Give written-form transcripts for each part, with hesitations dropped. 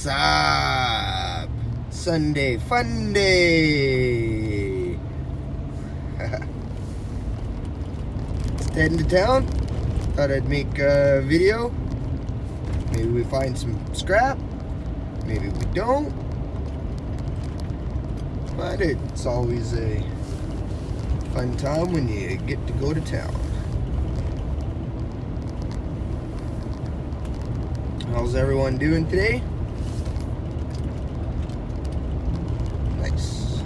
What's up? Sunday fun day. Just heading to town. Thought I'd make a video. Maybe we find some scrap. Maybe we don't. But it's always a fun time when you get to go to town. How's everyone doing today? Nice.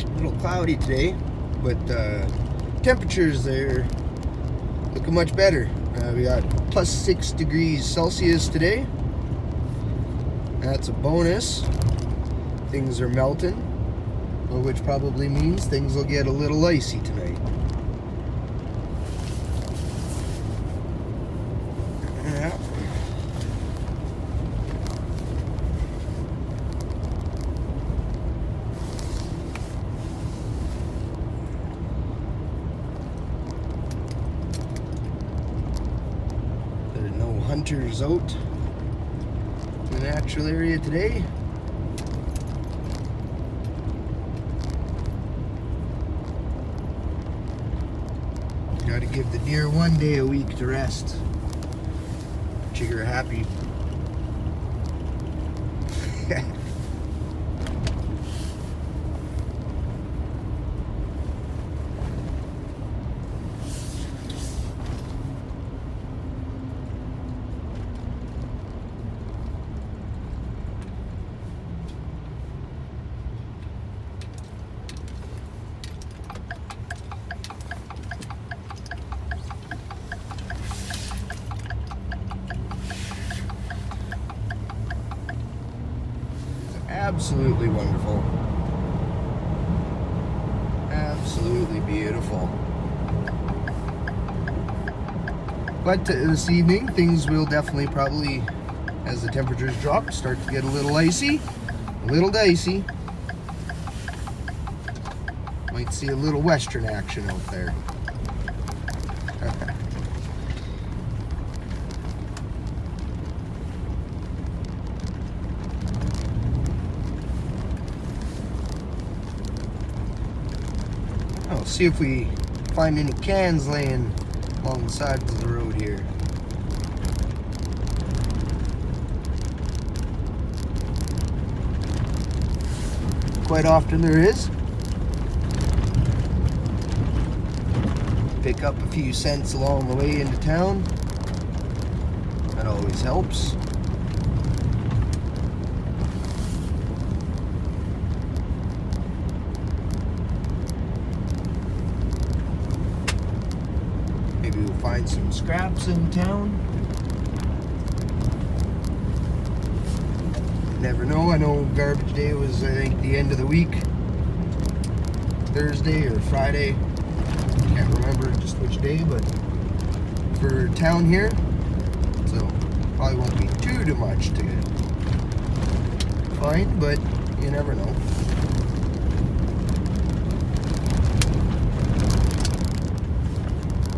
A little cloudy today, but temperatures are looking much better. We got plus 6 degrees Celsius today. That's a bonus. Things are melting, which probably means things will get a little icy tonight. Yeah. There are no hunters out in the natural area today. Got to give the deer one day a week to rest. Trigger happy. Absolutely wonderful. Absolutely beautiful. But this evening, things will definitely probably, as the temperatures drop, start to get a little icy, a little dicey. Might see a little western action out there. I'll see if we find any cans laying along the sides of the road here. Quite often there is. Pick up a few cents along the way into town. That always helps. Maybe we'll find some scraps in town. You never know. I know garbage day was, I think, the end of the week. Thursday or Friday. Can't remember just which day, but for town here. So probably won't be too much to find, but you never know.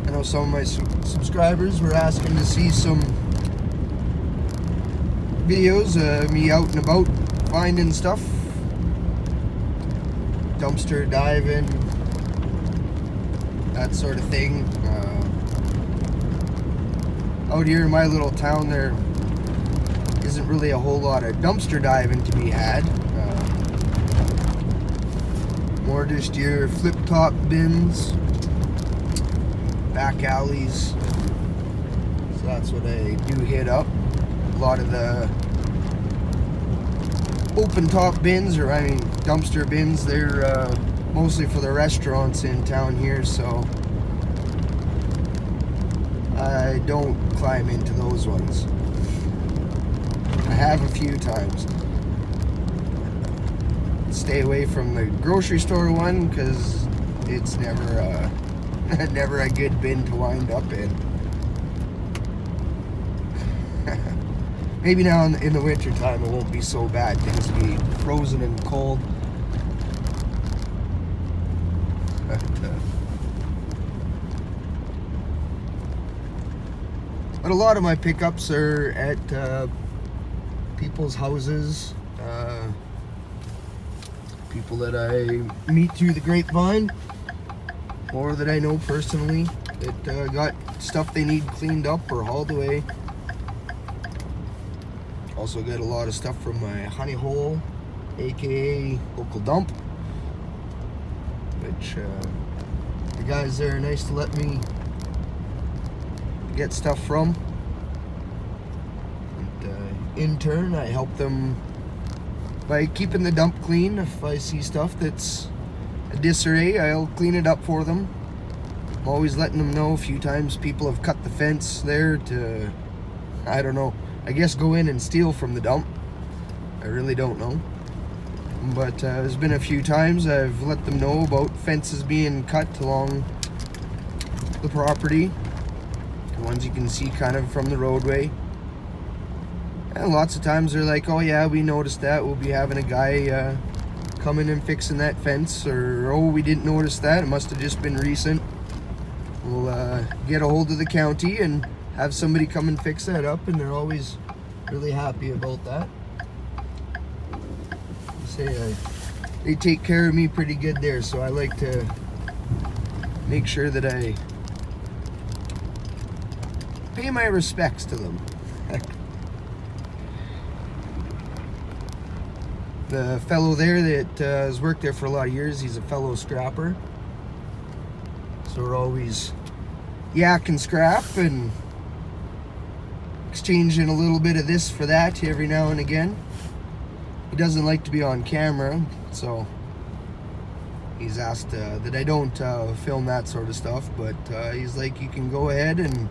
I know some of my subscribers were asking to see some videos of me out and about finding stuff, dumpster diving, that sort of thing. Out here in my little town, there isn't really a whole lot of dumpster diving to be had. More just your flip-top bins, back alleys. So that's what I do hit up. A lot of the open top bins, or I mean dumpster bins, they're mostly for the restaurants in town here, so I don't climb into those ones. I have a few times. Stay away from the grocery store one because it's never never a good bin to wind up in. Maybe now in the winter time it won't be so bad. Things will be frozen and cold. But, But a lot of my pickups are at people's houses, people that I meet through the grapevine, or that I know personally that got stuff they need cleaned up or hauled away. Also get a lot of stuff from my honey hole, aka local dump, which the guys there are nice to let me get stuff from. And, in turn, I help them by keeping the dump clean. If I see stuff that's a disarray, I'll clean it up for them. I'm always letting them know. A few times people have cut the fence there to, I don't know, I guess go in and steal from the dump. I really don't know. But there's been a few times I've let them know about fences being cut along the property. The ones you can see kind of from the roadway. And lots of times they're like, oh yeah, we noticed that. We'll be having a guy coming and fixing that fence. Or, oh, we didn't notice that. It must have just been recent. We'll get a hold of the county and have somebody come and fix that up. And they're always really happy about that. They take care of me pretty good there. So I like to make sure that I pay my respects to them. The fellow there that has worked there for a lot of years, he's a fellow scrapper. So we're always yakking scrap and exchanging a little bit of this for that every now and again. He doesn't like to be on camera, so he's asked that I don't film that sort of stuff, but he's like, you can go ahead and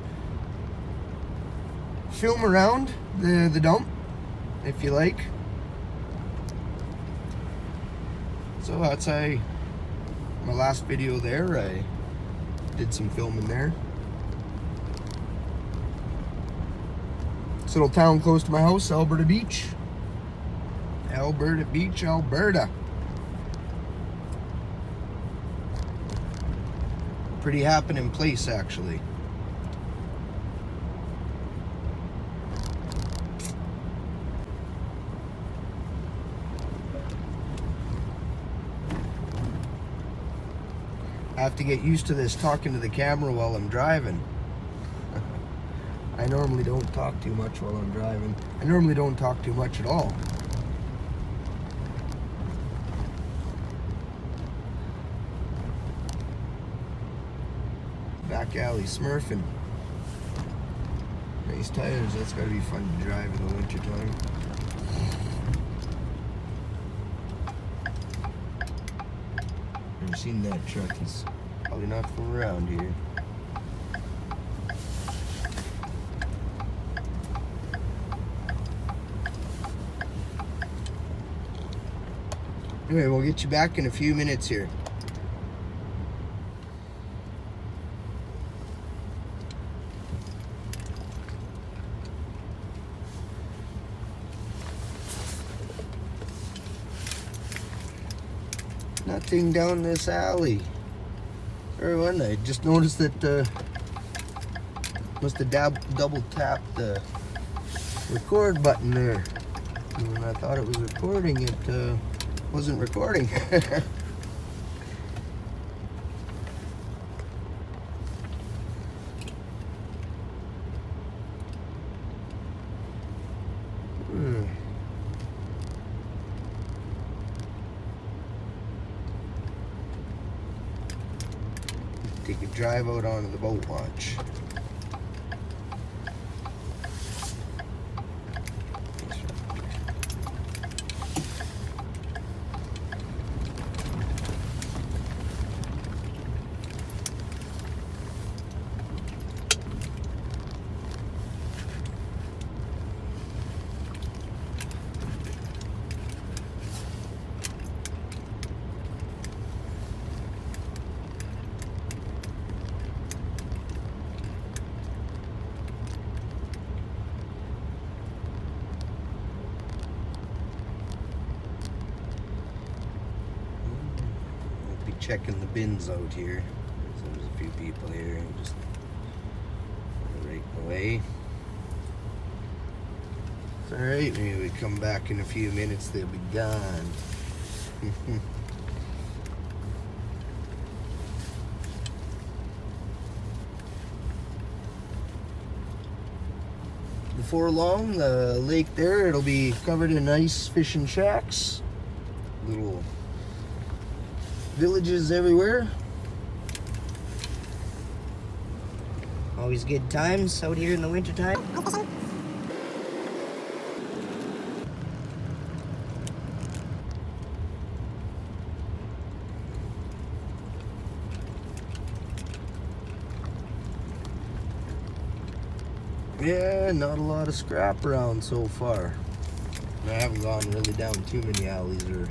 film around the dump if you like. So that's my last video there. I did some filming there. This little town close to my house, Alberta Beach. Alberta Beach, Alberta. Pretty happening place, actually. I have to get used to this talking to the camera while I'm driving. I normally don't talk too much while I'm driving. I normally don't talk too much at all. Back alley smurfing. Nice tires, that's gotta be fun to drive in the winter time. Never seen that truck, he's probably not from around here. Anyway, we'll get you back in a few minutes here. Nothing down this alley. Everyone, I just noticed that must have double tapped the record button there. And when I thought it was recording, it wasn't recording. Take a drive out onto the boat launch. Checking the bins out here. So there's a few people here, just right away. Alright, maybe we come back in a few minutes, they'll be gone. Before long, the lake there, it'll be covered in nice fishing shacks. Little villages everywhere. Always good times out here in the wintertime. Yeah, not a lot of scrap around so far. I haven't gone really down too many alleys or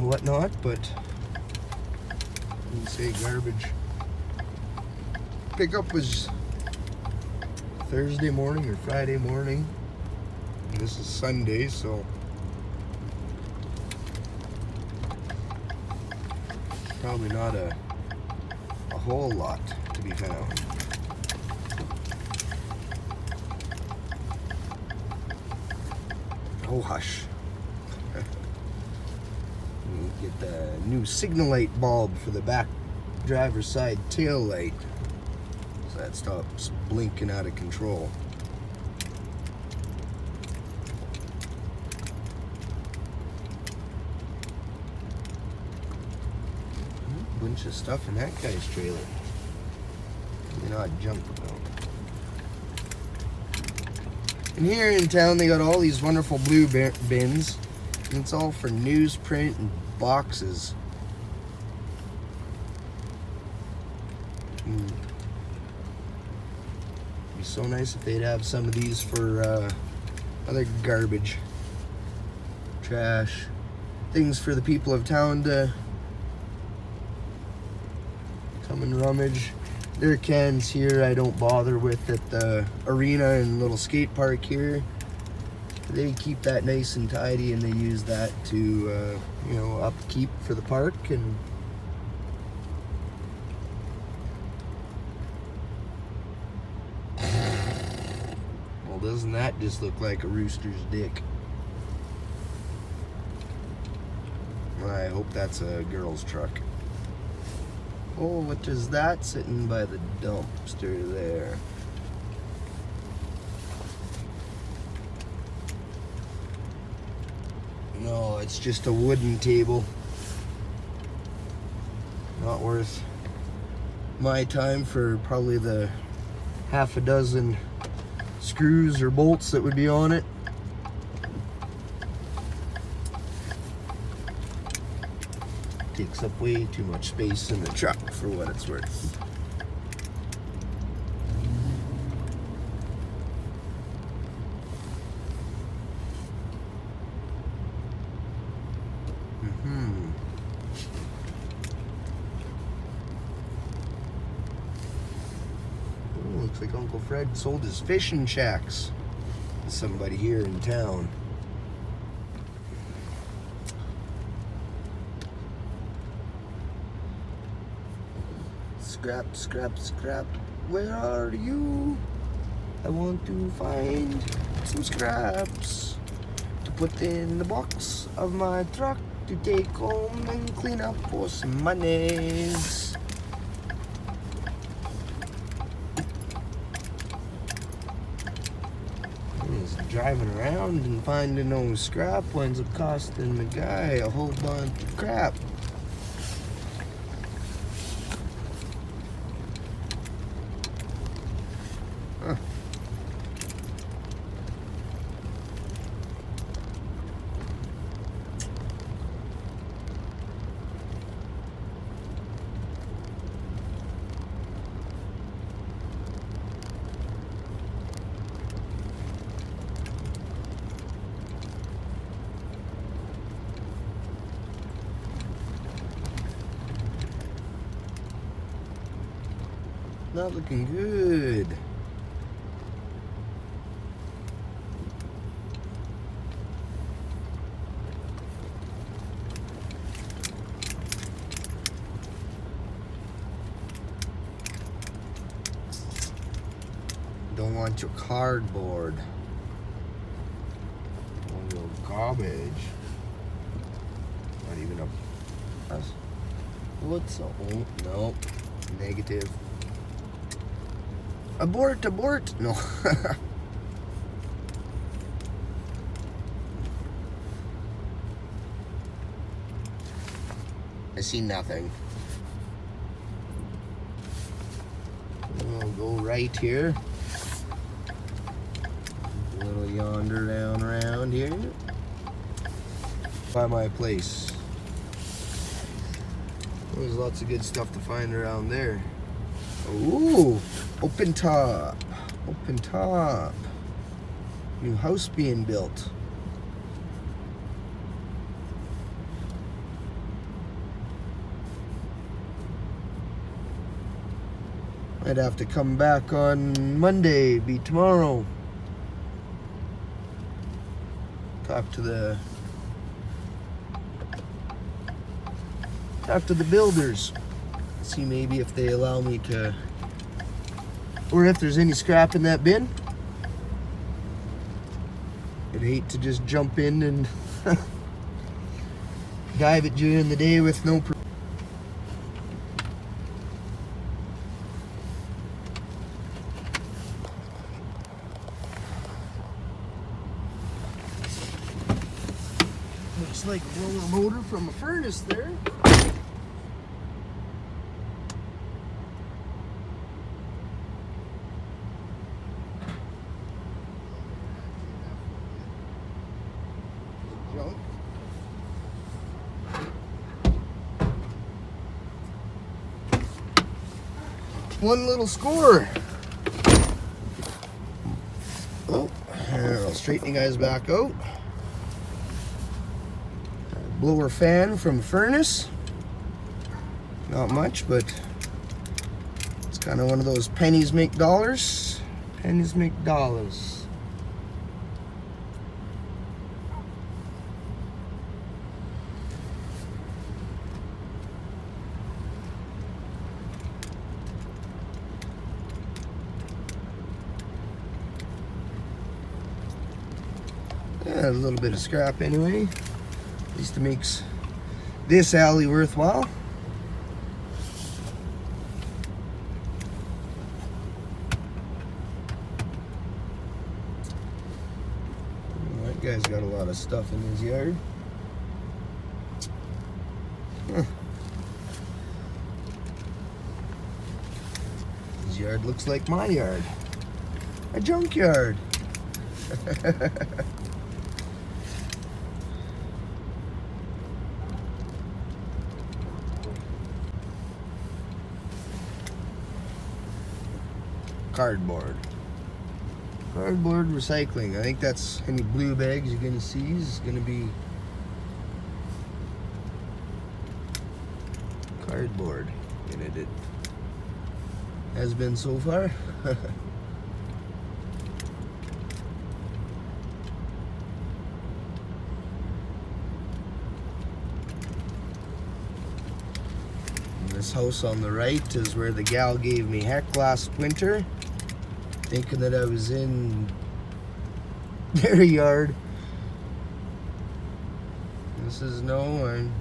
whatnot, but I wouldn't say garbage. Pickup was Thursday morning or Friday morning. And this is Sunday, so probably not a whole lot to be found. Oh hush. Get the new signal light bulb for the back driver's side tail light, so that stops blinking out of control. Bunch of stuff in that guy's trailer. Maybe not junk about. And here in town they got all these wonderful blue bins, and it's all for newsprint and boxes. It'd be so nice if they'd have some of these for other garbage, trash, things for the people of town to come and rummage. Their cans here I don't bother with at the arena and little skate park here. They keep that nice and tidy, and they use that to you know, upkeep for the park. And well, doesn't that just look like a rooster's dick? I hope that's a girl's truck. Oh, what is that sitting by the dumpster there? No, it's just a wooden table. Not worth my time for probably the half a dozen screws or bolts that would be on it. Takes up way too much space in the truck for what it's worth. Oh, looks like Uncle Fred sold his fishing shacks to somebody here in town. Scrap, scrap, scrap, where are you? I want to find some scraps to put in the box of my truck to take home and clean up for some monies. He's driving around and finding no scrap winds up costing the guy a whole bunch of crap. Huh. Not looking good. Don't want your cardboard. Garbage. Not even a... What's a... Oh, no. Negative. Abort, abort. No. I see nothing. I'll go right here. A little yonder down around here. By my place. There's lots of good stuff to find around there. Ooh, open top. Open top. New house being built. I'd have to come back on Monday, be tomorrow. Talk to the builders. See maybe if they allow me to, or if there's any scrap in that bin. I'd hate to just jump in and dive it during the day with no looks like a blower motor from a furnace there. Junk. One little score. Oh, here, I'll straighten you guys back out. Blower fan from a furnace. Not much, but it's kind of one of those pennies make dollars. Pennies make dollars. Yeah, a little bit of scrap anyway. At least it makes this alley worthwhile. Oh, that guy's got a lot of stuff in his yard. Huh. His yard looks like my yard. A junkyard. Cardboard recycling. I think that's any blue bags you're gonna see is gonna be cardboard in it. It has been so far. This house on the right is where the gal gave me heck last winter, thinking that I was in their yard. This is no, I'm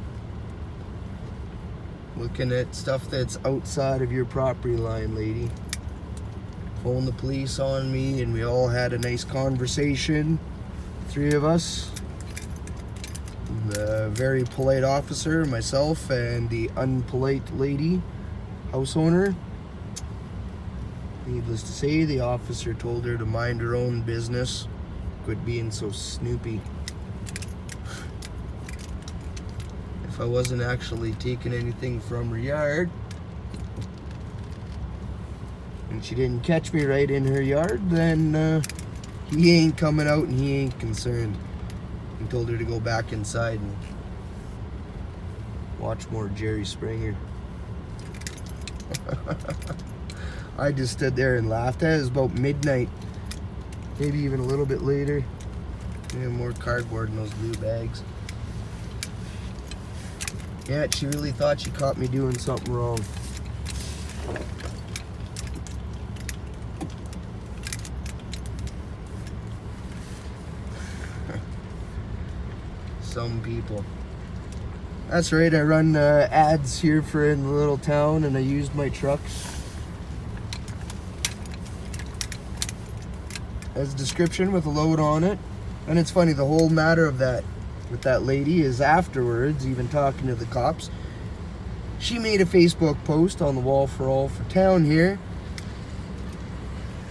looking at stuff that's outside of your property line, lady. Phoned the police on me and we all had a nice conversation, three of us. The very polite officer, myself, and the unpolite lady, house owner. Needless to say, the officer told her to mind her own business. Quit being so snoopy. If I wasn't actually taking anything from her yard, and she didn't catch me right in her yard, then he ain't coming out and he ain't concerned. He told her to go back inside and watch more Jerry Springer. I just stood there and laughed at it. It was about midnight, maybe even a little bit later. Yeah, more cardboard in those blue bags. Yeah, she really thought she caught me doing something wrong. some people. That's right, I run ads here for in the little town, and I used my truck as a description with a load on it. And it's funny, the whole matter of that with that lady is afterwards, even talking to the cops, she made a Facebook post on the wall for all for town here,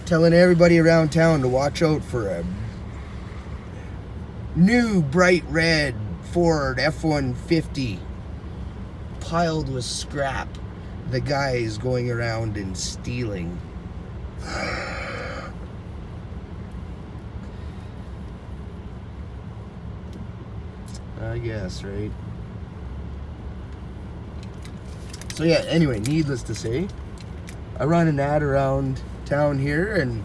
telling everybody around town to watch out for a new bright red Ford F-150 piled with scrap the guy is going around and stealing. I guess, right? So yeah, anyway, needless to say, I run an ad around town here, and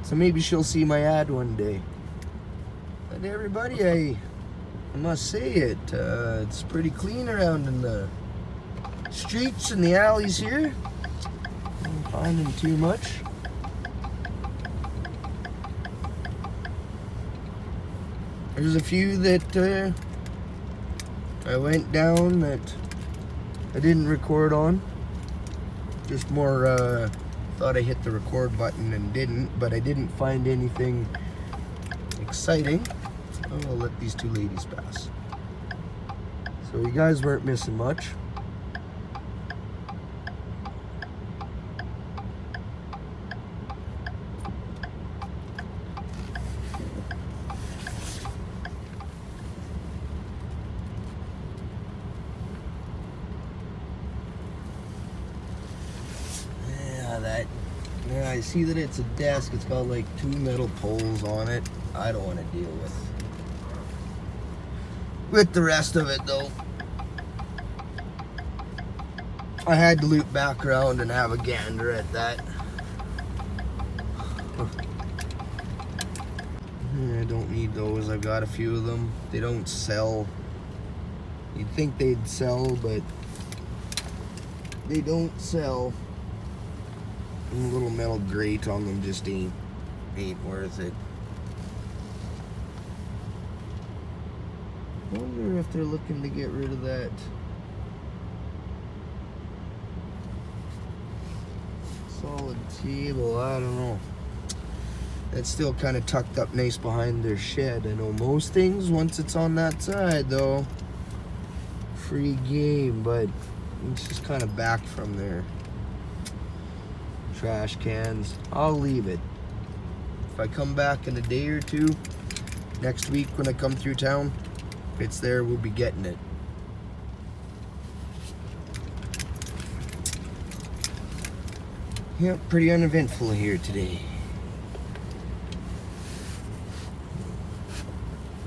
so maybe she'll see my ad one day. But everybody, I must say it's pretty clean around in the streets and the alleys here. I'm not finding too much. There's a few that I went down that I didn't record on. Just more thought I hit the record button and didn't, but I didn't find anything exciting. I'll let these two ladies pass. So you guys weren't missing much. Yeah, I see that it's a desk. It's got like 2 metal poles on it. I don't want to deal with the rest of it though. I had to loop back around and have a gander at that. I don't need those. I've got a few of them. They don't sell. You'd think they'd sell, but they don't sell. And the little metal grate on them just ain't worth it. I wonder if they're looking to get rid of that solid table. I don't know. It's still kind of tucked up nice behind their shed. I know most things, once it's on that side though, free game, but it's just kind of back from there. Trash cans, I'll leave it. If I come back in a day or two, next week when I come through town, if it's there, we'll be getting it. Yep, pretty uneventful here today.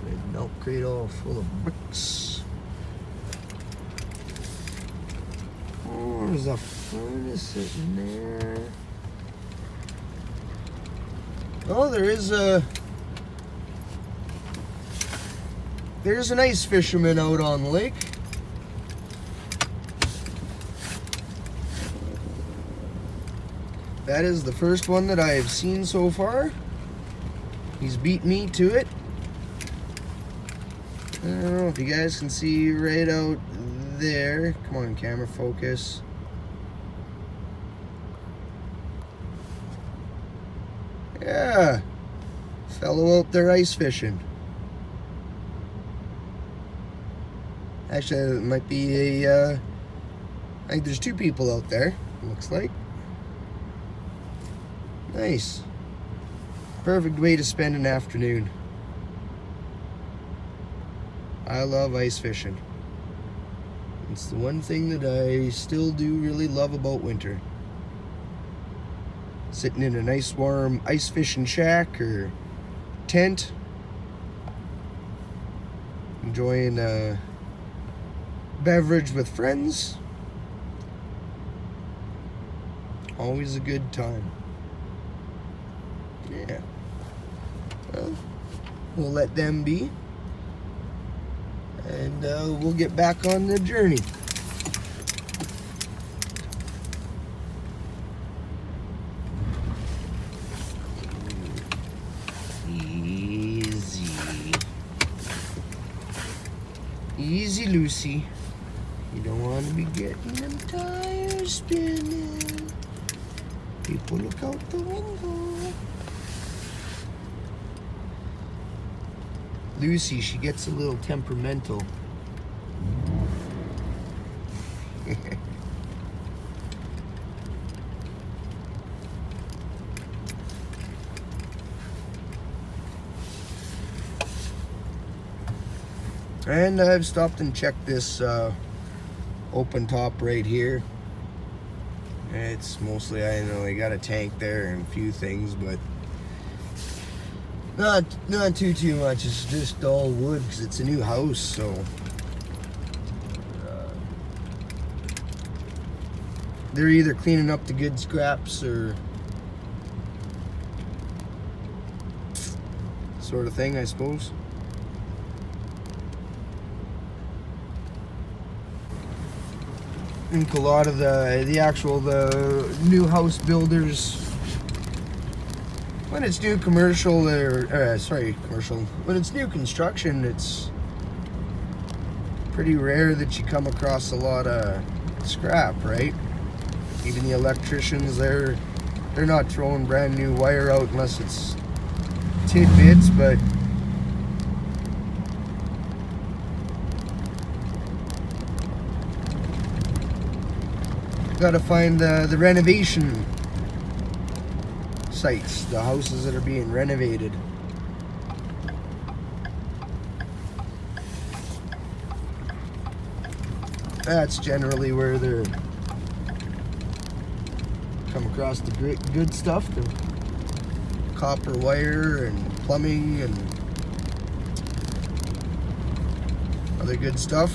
Red milk crate all full of bricks. Oh, there's a furnace sitting there. Oh, there's an ice fisherman out on the lake. That is the first one that I have seen so far. He's beat me to it. I don't know if you guys can see right out there. Come on, camera, focus. Yeah, fellow out there ice fishing. Actually, it might be I think there's 2 people out there, looks like. Nice. Perfect way to spend an afternoon. I love ice fishing. It's the one thing that I still do really love about winter. Sitting in a nice warm ice fishing shack or tent, enjoying a beverage with friends. Always a good time. Yeah. Well, we'll let them be, and we'll get back on the journey. Easy, Lucy. You don't want to be getting them tires spinning. People look out the window. Lucy, she gets a little temperamental. And I've stopped and checked this open top right here. It's mostly, I know they got a tank there and a few things, but not too much. It's just all wood because it's a new house, so they're either cleaning up the good scraps or sort of thing, I suppose. I think a lot of the new house builders, when it's new commercial when it's new construction, it's pretty rare that you come across a lot of scrap, right? Even the electricians, they're not throwing brand new wire out unless it's tidbits, but got to find the renovation sites, the houses that are being renovated. That's generally where they're come across the good stuff, the copper wire and plumbing and other good stuff.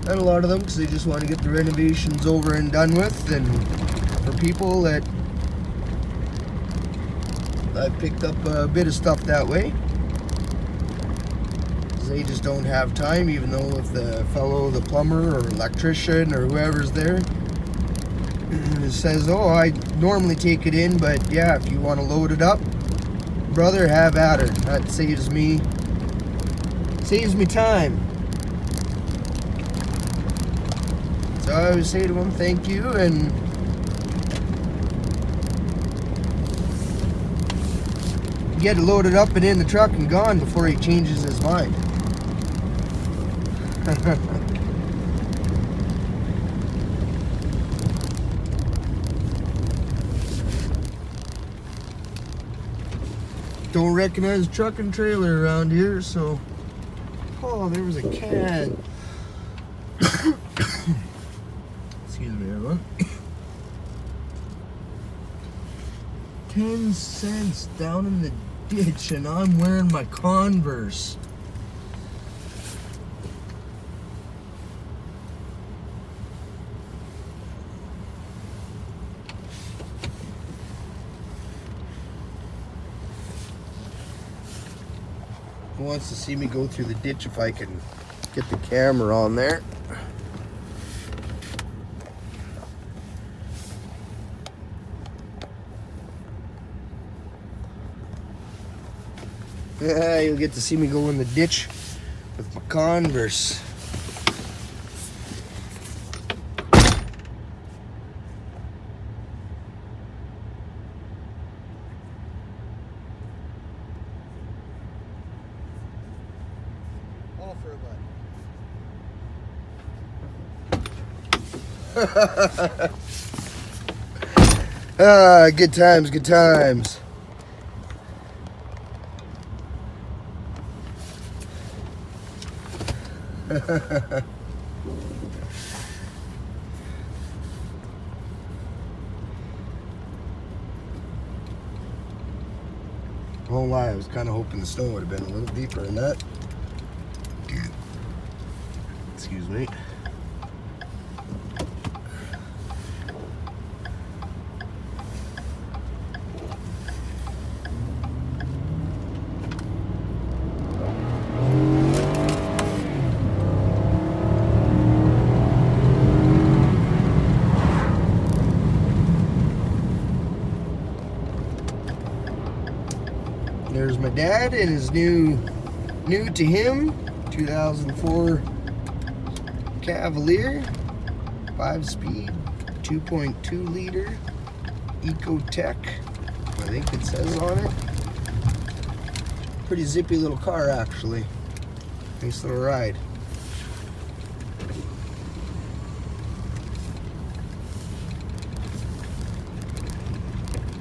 And a lot of them, because they just want to get the renovations over and done with, and for people that I've picked up a bit of stuff that way, because they just don't have time, even though if the plumber or electrician or whoever's there says, oh, I normally take it in, but yeah, if you want to load it up, brother, have at her. That saves me time. So I always say to him, thank you, and get it loaded up and in the truck and gone before he changes his mind. Don't recognize truck and trailer around here, so... Oh, there was a can. Excuse me, everyone. 10 cents down in the ditch, and I'm wearing my Converse. Who wants to see me go through the ditch if I can get the camera on there? Yeah, you'll get to see me go in the ditch with my Converse. All for a butt. Good times, good times. Won't lie, I was kind of hoping the snow would have been a little deeper than that. Excuse me. There's my dad in his new to him 2004 Cavalier, 5-speed, 2.2 liter, Ecotech, I think it says on it. Pretty zippy little car, actually. Nice little ride.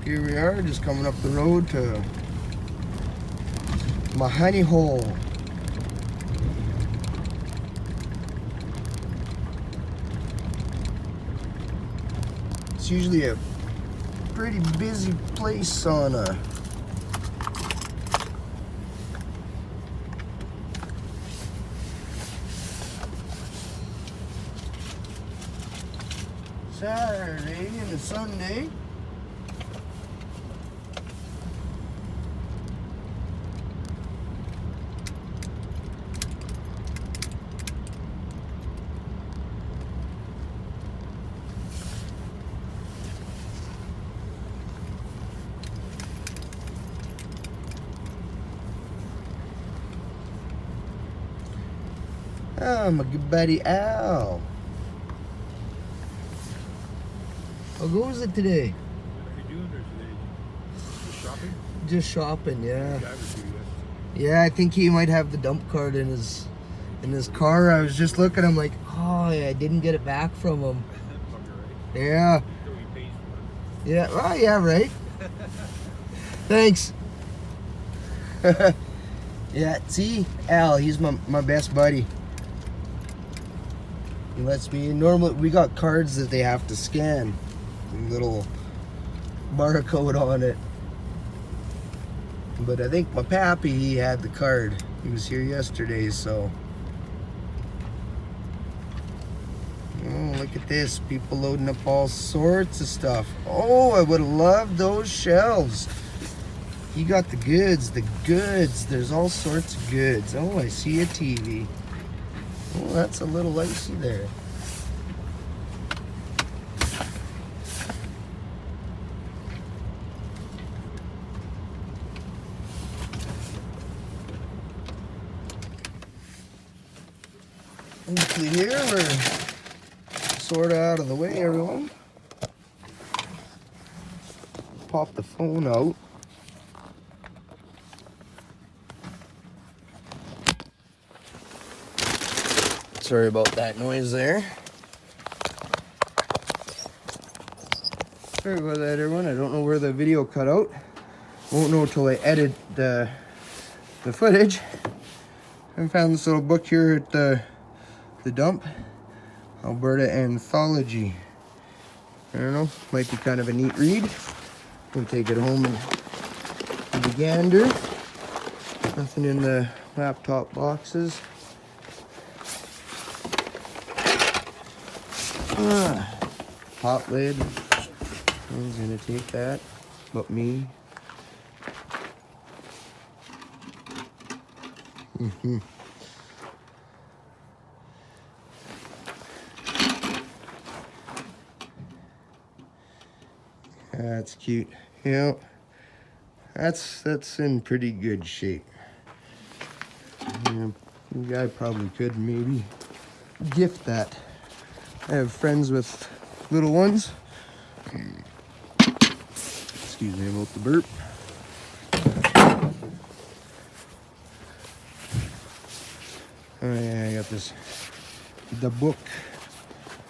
Here we are, just coming up the road to Mahoney Hole. It's usually a pretty busy place on a Saturday and a Sunday. Oh, my good buddy Al. How goes it today? What are you doing there today? Just shopping? Just shopping, yeah. Driver to Yeah, I think he might have the dump card in his car. I was just looking, I'm like, oh yeah, I didn't get it back from him. right? Yeah. So he pays for Yeah, oh yeah, right. Thanks. Yeah, see, Al, he's my best buddy. He lets me in. Normally, we got cards that they have to scan. A little barcode on it. But I think my pappy, he had the card. He was here yesterday, so. Oh, look at this. People loading up all sorts of stuff. Oh, I would have loved those shelves. You got the goods, the goods. There's all sorts of goods. Oh, I see a TV. Oh, that's a little icy there. Hopefully here we're sort of out of the way, everyone. Pop the phone out. Sorry about that noise there. Sorry about that, everyone. I don't know where the video cut out. Won't know till I edit the footage. I found this little book here at the dump. Alberta Anthology. I don't know. Might be kind of a neat read. We'll take it home and have a gander. Nothing in the laptop boxes. Hot lid. Who's gonna take that? But me. That's cute. Yeah, that's in pretty good shape. Yeah, you guy probably could maybe gift that. I have friends with little ones. Excuse me about the burp. Oh yeah, I got this. The book,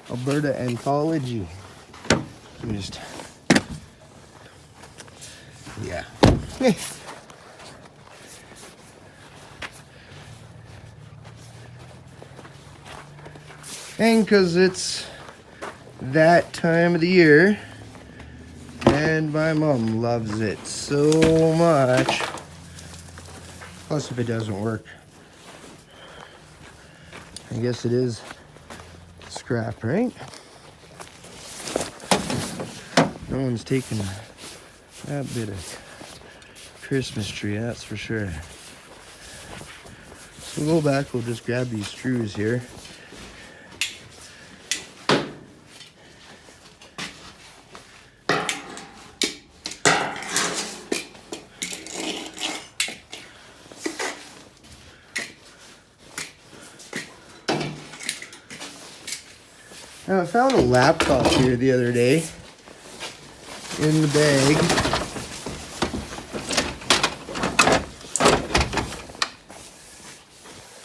Alberta Anthology. Just, yeah. And because it's that time of the year, and my mom loves it so much. Plus, if it doesn't work, I guess it is scrap, right? No one's taking that bit of Christmas tree, that's for sure. So we'll go back, we'll just grab these screws here. Now, I found a laptop here the other day in the bag.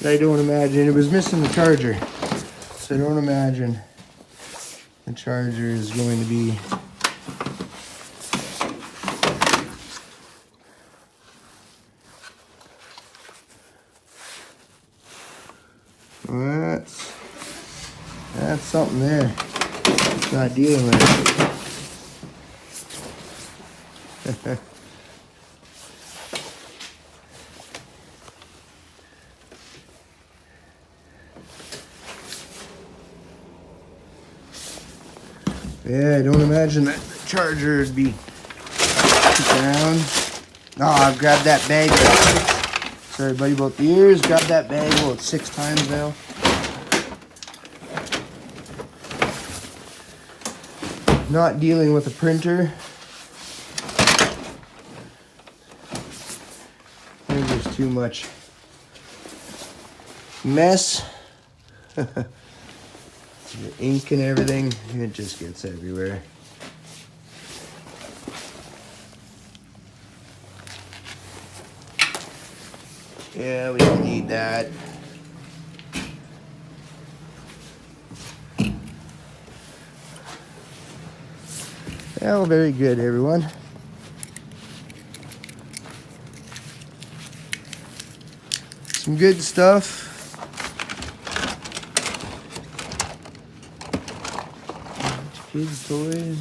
I don't imagine it was missing the charger, so I don't imagine the charger is going to be that's something there. It's not dealing with it. Yeah, I don't imagine that the charger would be down. No, I've grabbed that bag. Sorry, buddy, about the ears. Grabbed that bag about 6 times now. Not dealing with a printer. There's just too much mess. The ink and everything, it just gets everywhere. Yeah, we don't need that. Well, very good, everyone. Some good stuff. Kids' toys.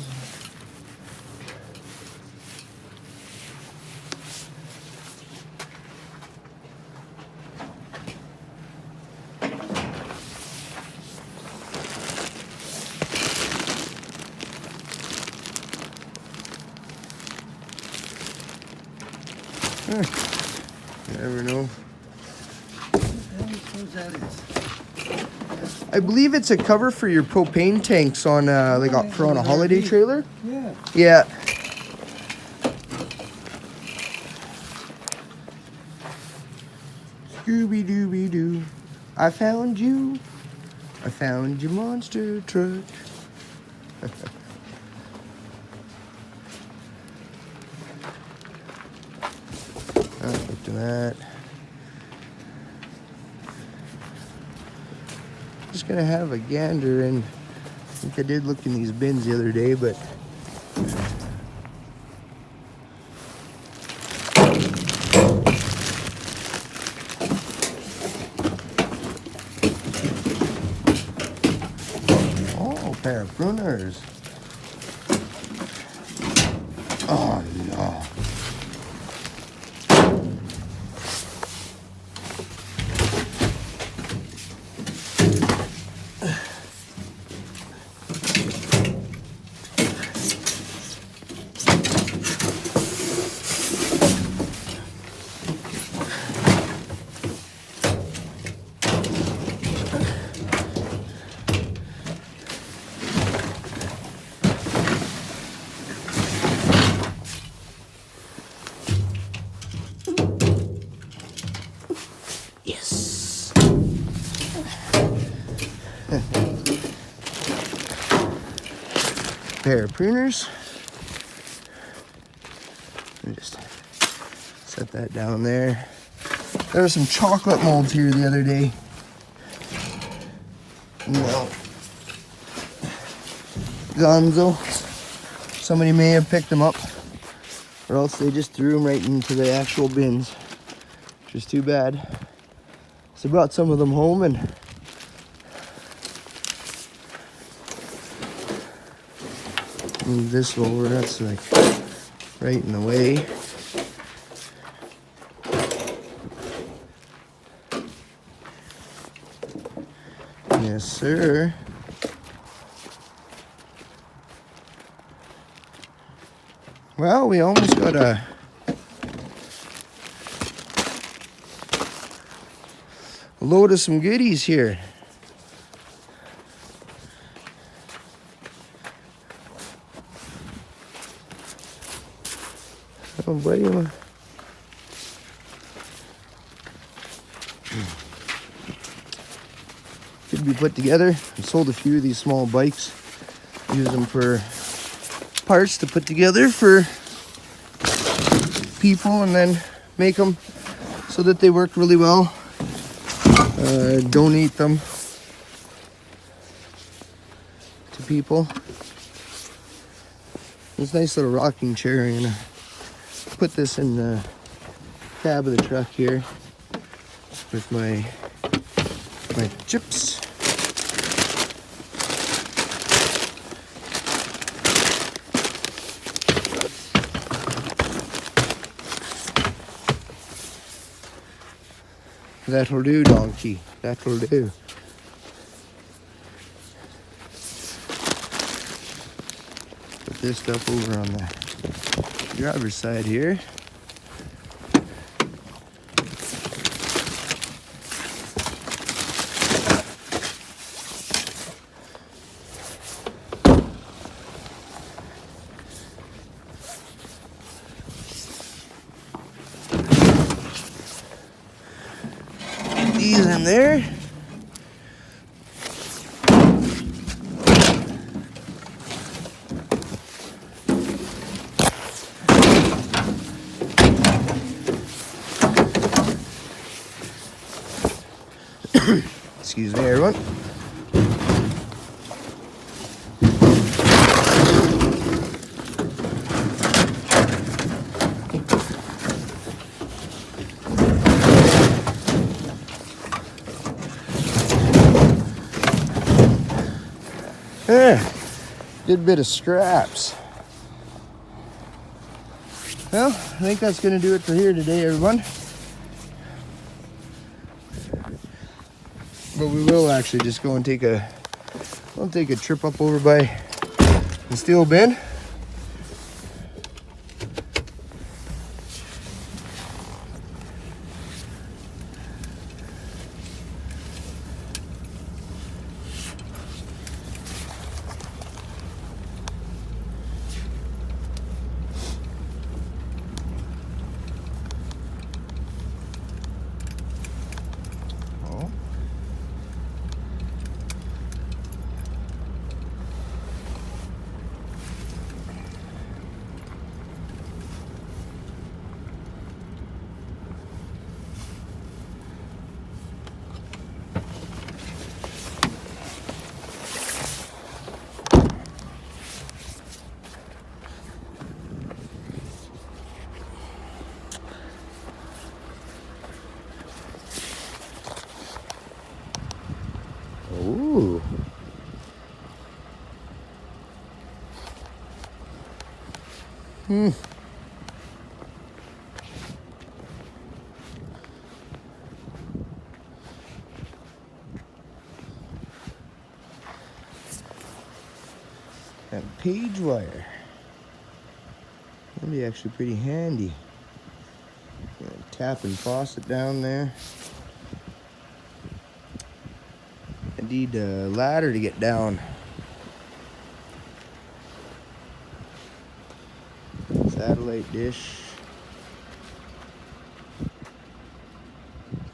You never know. I believe it's a cover for your propane tanks on they got for on a holiday trailer. Yeah. Yeah. Scooby Dooby Doo, I found you. I found your monster truck. Look at that. Just gonna have a gander, and I think I did look in these bins the other day, but oh, pair of pruners. Oh no. Yes. Pair of pruners. Let me just set that down there. There were some chocolate molds here the other day. Well, Gonzo. Somebody may have picked them up, or else they just threw them right into the actual bins, which is too bad. So I brought some of them home and move this over. That's like right in the way. Yes, sir. Well, we almost got a load of some goodies here. Oh, buddy. could be put together. I sold a few of these small bikes. Use them for parts to put together for people and then make them so that they work really well. Donate them to people. This nice little rocking chair. I'm gonna put this in the cab of the truck here with my chips. That'll do, donkey. That'll do. Put this stuff over on the driver's side here. These in there. Excuse me, everyone. Yeah, good bit of scraps. Well, I think that's going to do it for here today, everyone. But we will actually just go and take a trip up over by the steel bin. Ooh. That page wire. That'd be actually pretty handy. Tap and faucet down there. I need a ladder to get down. Satellite dish.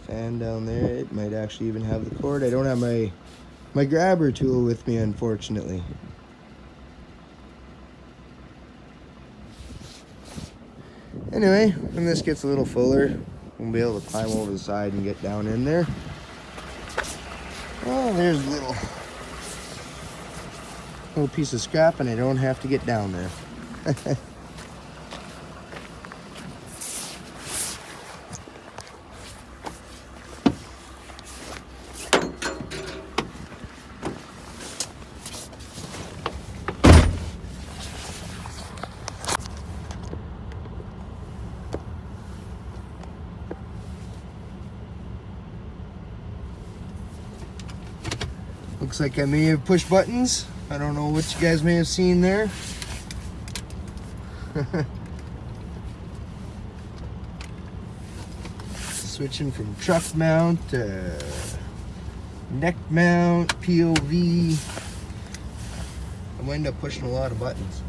Fan down there. It might actually even have the cord. I don't have my grabber tool with me, unfortunately. Anyway, when this gets a little fuller, we'll be able to climb over the side and get down in there. Oh, there's a little piece of scrap, and I don't have to get down there. Looks like I may have pushed buttons. I don't know what you guys may have seen there. Switching from truck mount to neck mount, POV. I wind up pushing a lot of buttons.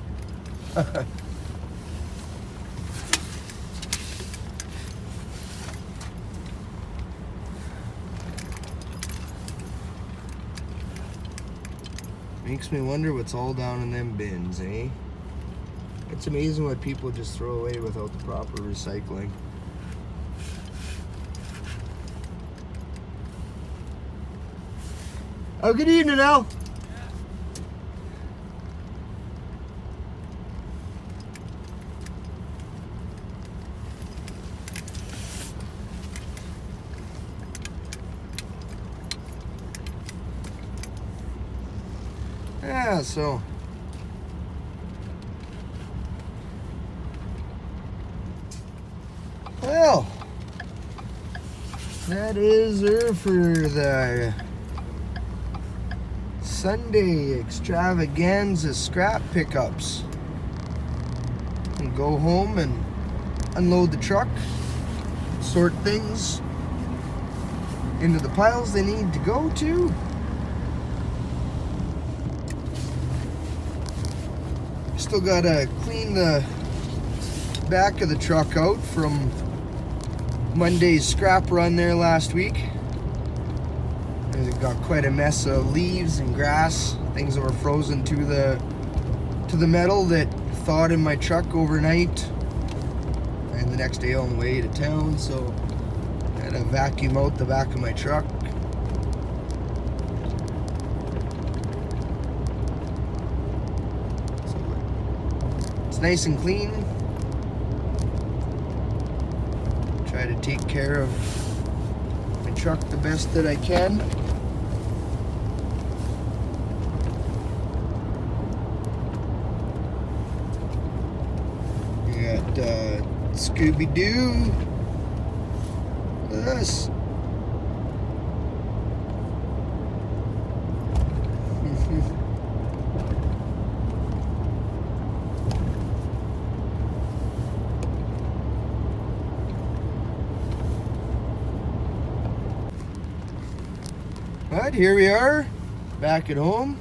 Makes me wonder what's all down in them bins, eh? It's amazing what people just throw away without the proper recycling. Oh, good evening, Al. Yeah, so well, that is her for the Sunday extravaganza scrap pickups. And go home and unload the truck, sort things into the piles they need to go to. Still gotta clean the back of the truck out from Monday's scrap run there last week. It got quite a mess of leaves and grass, things that were frozen to the metal that thawed in my truck overnight and the next day on the way to town. So I had to vacuum out the back of my truck. It's nice and clean. Try to take care of my truck the best that I can. We got Scooby-Doo with us. But here we are, back at home.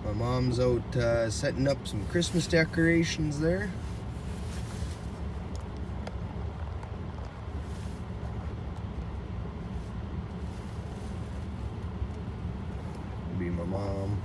My mom's out setting up some Christmas decorations there. Be my mom.